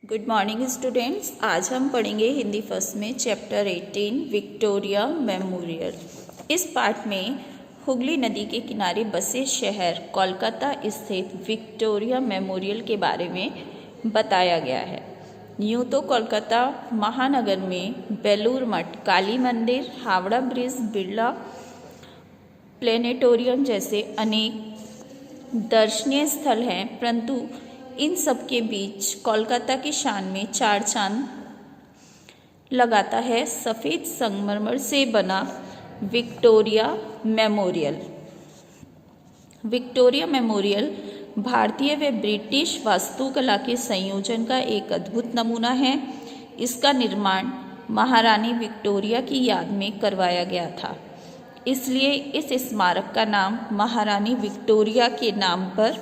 Good morning students. आज हम पढ़ेंगे हिंदी फर्स्ट में चैप्टर 18 विक्टोरिया मेमोरियल। इस पाठ में हुगली नदी के किनारे बसे शहर कोलकाता स्थित विक्टोरिया मेमोरियल के बारे में बताया गया है। यूँ तो कोलकाता महानगर में बेलूर मठ, काली मंदिर, हावड़ा ब्रिज, बिरला प्लेनेटोरियम जैसे अनेक दर्शनीय स्थल हैं, परंतु इन सब के बीच कोलकाता की शान में चार चांद लगाता है सफ़ेद संगमरमर से बना विक्टोरिया मेमोरियल। विक्टोरिया मेमोरियल भारतीय व ब्रिटिश वास्तुकला के संयोजन का एक अद्भुत नमूना है। इसका निर्माण महारानी विक्टोरिया की याद में करवाया गया था, इसलिए इस स्मारक का नाम महारानी विक्टोरिया के नाम पर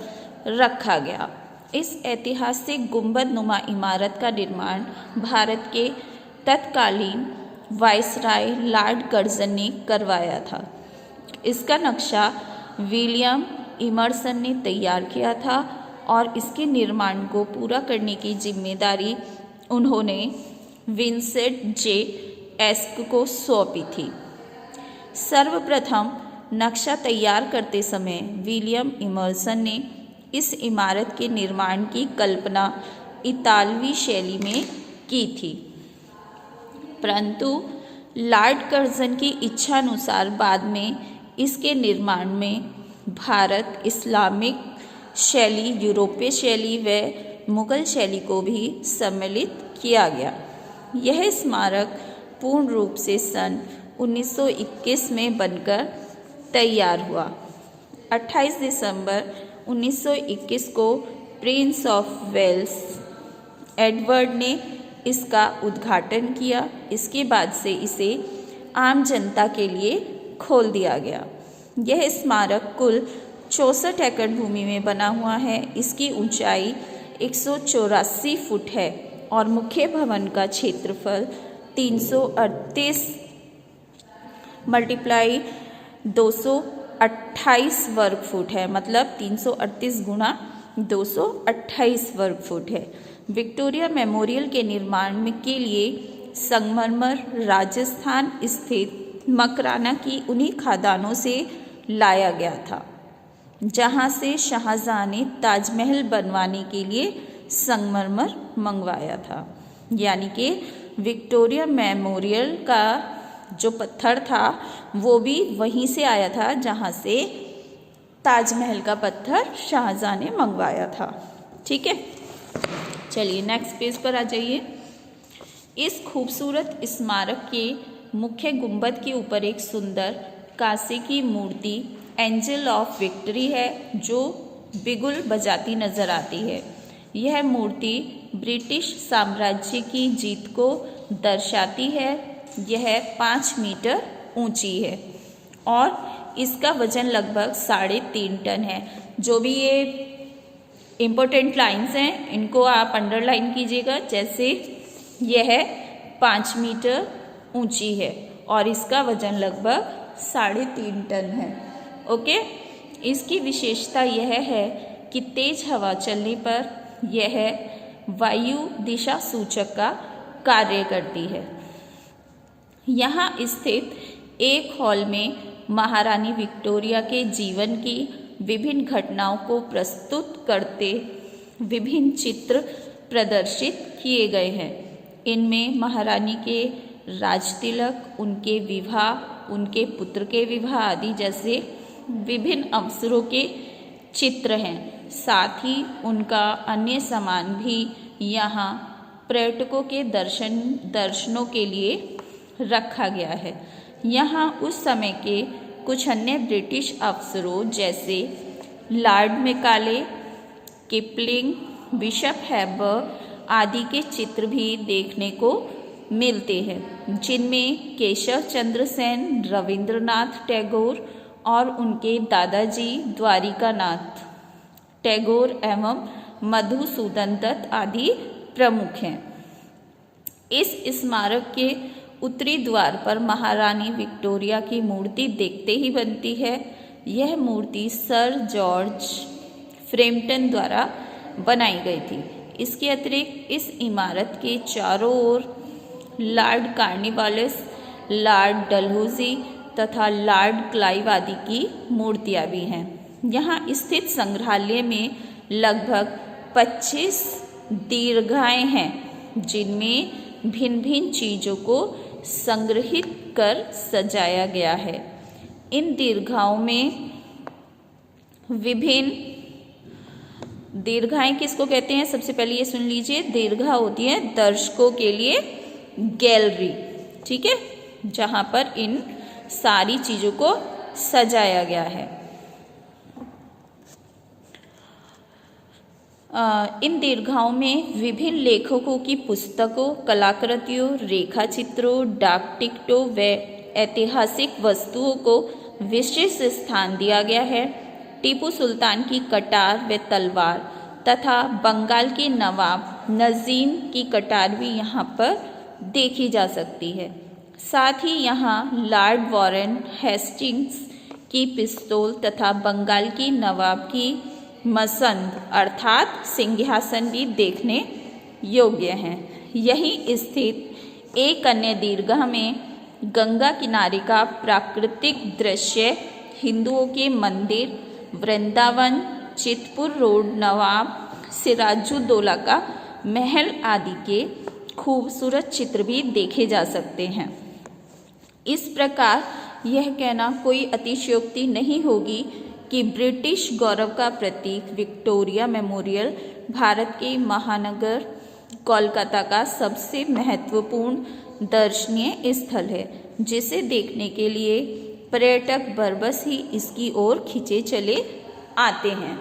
रखा गया। इस ऐतिहासिक गुंबद नुमा इमारत का निर्माण भारत के तत्कालीन वायसराय लॉर्ड कर्जन ने करवाया था। इसका नक्शा विलियम इमर्सन ने तैयार किया था और इसके निर्माण को पूरा करने की जिम्मेदारी उन्होंने विंसेंट जे एस्क को सौंपी थी। सर्वप्रथम नक्शा तैयार करते समय विलियम इमर्सन ने इस इमारत के निर्माण की कल्पना इतालवी शैली में की थी, परंतु लॉर्ड कर्जन की इच्छानुसार बाद में इसके निर्माण में भारत इस्लामिक शैली, यूरोपीय शैली व मुगल शैली को भी सम्मिलित किया गया। यह स्मारक पूर्ण रूप से सन 1921 में बनकर तैयार हुआ। 28 दिसंबर 1921 को प्रिंस ऑफ वेल्स एडवर्ड ने इसका उद्घाटन किया। इसके बाद से इसे आम जनता के लिए खोल दिया गया। यह स्मारक कुल 64 एकड़ भूमि में बना हुआ है। इसकी ऊंचाई 184 फुट है और मुख्य भवन का क्षेत्रफल 338 × 228 वर्ग फुट है, मतलब 338 × 228 वर्ग फुट है। विक्टोरिया मेमोरियल के निर्माण में के लिए संगमरमर राजस्थान स्थित मकराना की उन्हीं खदानों से लाया गया था जहां से शाहजहां ने ताजमहल बनवाने के लिए संगमरमर मंगवाया था। यानी कि विक्टोरिया मेमोरियल का जो पत्थर था वो भी वहीं से आया था जहाँ से ताजमहल का पत्थर शाहजहां ने मंगवाया था। ठीक है, चलिए नेक्स्ट पेज पर आ जाइए। इस खूबसूरत स्मारक के मुख्य गुंबद के ऊपर एक सुंदर कांसे की मूर्ति एंजल ऑफ विक्ट्री है जो बिगुल बजाती नजर आती है। यह मूर्ति ब्रिटिश साम्राज्य की जीत को दर्शाती है। यह 5 मीटर ऊंची है और इसका वजन लगभग 3.5 टन है। जो भी ये इम्पोर्टेंट लाइंस हैं इनको आप अंडरलाइन कीजिएगा। जैसे यह 5 मीटर ऊंची है और इसका वजन लगभग 3.5 टन है। ओके, इसकी विशेषता यह है कि तेज हवा चलने पर यह वायु दिशा सूचक का कार्य करती है। यहाँ स्थित एक हॉल में महारानी विक्टोरिया के जीवन की विभिन्न घटनाओं को प्रस्तुत करते विभिन्न चित्र प्रदर्शित किए गए हैं। इनमें महारानी के राजतिलक, उनके विवाह, उनके पुत्र के विवाह आदि जैसे विभिन्न अवसरों के चित्र हैं। साथ ही उनका अन्य सामान भी यहाँ पर्यटकों के दर्शनों के लिए रखा गया है। यहाँ उस समय के कुछ अन्य ब्रिटिश अफसरों जैसे Lord Macaulay, Kipling, Bishop Heber आदि के चित्र भी देखने को मिलते हैं, जिनमें केशव चंद्र सेन, रविंद्रनाथ टैगोर और उनके दादाजी द्वारिकानाथ टैगोर एवं मधुसूदन दत्त आदि प्रमुख हैं। इस स्मारक के उत्तरी द्वार पर महारानी विक्टोरिया की मूर्ति देखते ही बनती है। यह मूर्ति सर जॉर्ज फ्रेम्पटन द्वारा बनाई गई थी। इसके अतिरिक्त इस इमारत के चारों ओर लॉर्ड कॉर्नवालिस, लॉर्ड डलहौजी तथा लॉर्ड क्लाइव आदि की मूर्तियां भी हैं। यहाँ स्थित संग्रहालय में लगभग 25 दीर्घाएं हैं, जिनमें भिन्न भिन्न चीज़ों को संग्रहित कर सजाया गया है। इन दीर्घाओं में विभिन्न दीर्घाएं किसको कहते हैं? सबसे पहले ये सुन लीजिए, दीर्घा होती है दर्शकों के लिए गैलरी, ठीक है, जहां पर इन सारी चीजों को सजाया गया है। इन दीर्घाओं में विभिन्न लेखकों की पुस्तकों, कलाकृतियों, रेखा चित्रों, डाक टिकटों व ऐतिहासिक वस्तुओं को विशिष्ट स्थान दिया गया है। टीपू सुल्तान की कटार व तलवार तथा बंगाल के नवाब नजीम की कटार भी यहाँ पर देखी जा सकती है। साथ ही यहाँ लॉर्ड वॉरेन हेस्टिंग्स की पिस्तौल तथा बंगाल की नवाब की मसंद अर्थात सिंहासन भी देखने योग्य हैं। यही स्थित एक अन्य दीर्घा में गंगा किनारे का प्राकृतिक दृश्य, हिंदुओं के मंदिर, वृंदावन, चितपुर रोड, नवाब सिराजुद्दौला का महल आदि के खूबसूरत चित्र भी देखे जा सकते हैं। इस प्रकार यह कहना कोई अतिशयोक्ति नहीं होगी कि ब्रिटिश गौरव का प्रतीक विक्टोरिया मेमोरियल भारत के महानगर कोलकाता का सबसे महत्वपूर्ण दर्शनीय स्थल है, जिसे देखने के लिए पर्यटक बरबस ही इसकी ओर खींचे चले आते हैं।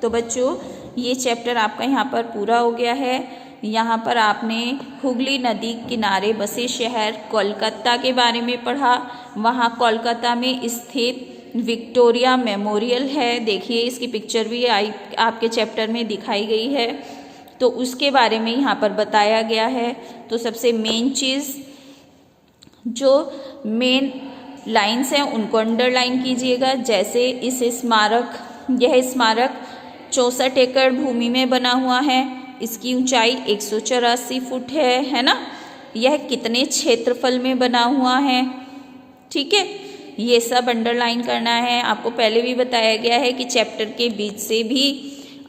तो बच्चों, ये चैप्टर आपका यहाँ पर पूरा हो गया है। यहाँ पर आपने हुगली नदी किनारे बसे शहर कोलकाता के बारे में पढ़ा। वहाँ कोलकाता में स्थित विक्टोरिया मेमोरियल है, देखिए इसकी पिक्चर भी आपके चैप्टर में दिखाई गई है, तो उसके बारे में यहाँ पर बताया गया है। तो सबसे मेन चीज़, जो मेन लाइन्स हैं उनको अंडरलाइन कीजिएगा। जैसे इस स्मारक, यह स्मारक 64 एकड़ भूमि में बना हुआ है, इसकी ऊंचाई 184 फुट है ना। यह कितने क्षेत्रफल में बना हुआ है, ठीक है, ये सब अंडरलाइन करना है। आपको पहले भी बताया गया है कि चैप्टर के बीच से भी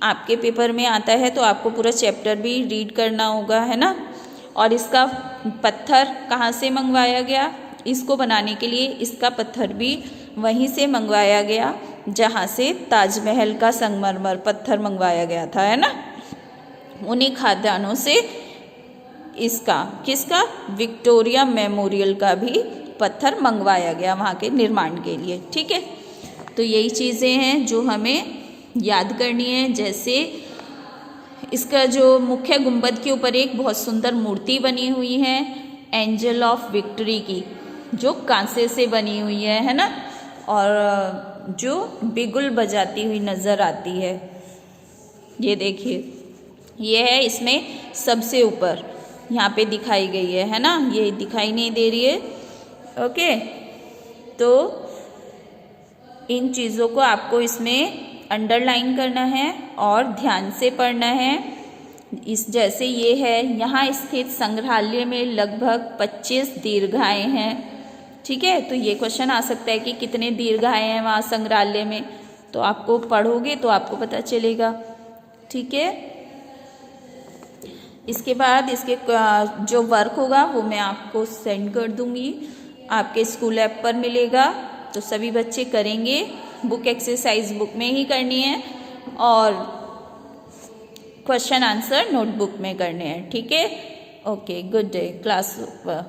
आपके पेपर में आता है, तो आपको पूरा चैप्टर भी रीड करना होगा, है ना। और इसका पत्थर कहाँ से मंगवाया गया? इसको बनाने के लिए इसका पत्थर भी वहीं से मंगवाया गया जहाँ से ताजमहल का संगमरमर पत्थर मंगवाया गया था, है ना। उन्हीं खादानों से इसका, किसका, विक्टोरिया मेमोरियल का भी पत्थर मंगवाया गया वहाँ के निर्माण के लिए, ठीक है। तो यही चीज़ें हैं जो हमें याद करनी है। जैसे इसका जो मुख्य गुंबद के ऊपर एक बहुत सुंदर मूर्ति बनी हुई है एंजल ऑफ विक्ट्री की, जो कांसे से बनी हुई है ना, और जो बिगुल बजाती हुई नज़र आती है। ये देखिए, ये है इसमें सबसे ऊपर यहाँ पे दिखाई गई है ना, ये दिखाई नहीं दे रही है। ओके, तो इन चीज़ों को आपको इसमें अंडरलाइन करना है और ध्यान से पढ़ना है। इस जैसे ये है, यहाँ स्थित संग्रहालय में लगभग 25 दीर्घाएं हैं, ठीक है। तो ये क्वेश्चन आ सकता है कि कितने दीर्घाएं हैं वहाँ संग्रहालय में, तो आपको पढ़ोगे तो आपको पता चलेगा, ठीक है। इसके बाद इसके जो वर्क होगा वो मैं आपको सेंड कर दूंगी, आपके स्कूल ऐप पर मिलेगा, तो सभी बच्चे करेंगे। बुक एक्सरसाइज बुक में ही करनी है और क्वेश्चन आंसर नोटबुक में करने हैं, ठीक है। Okay, good day, class over.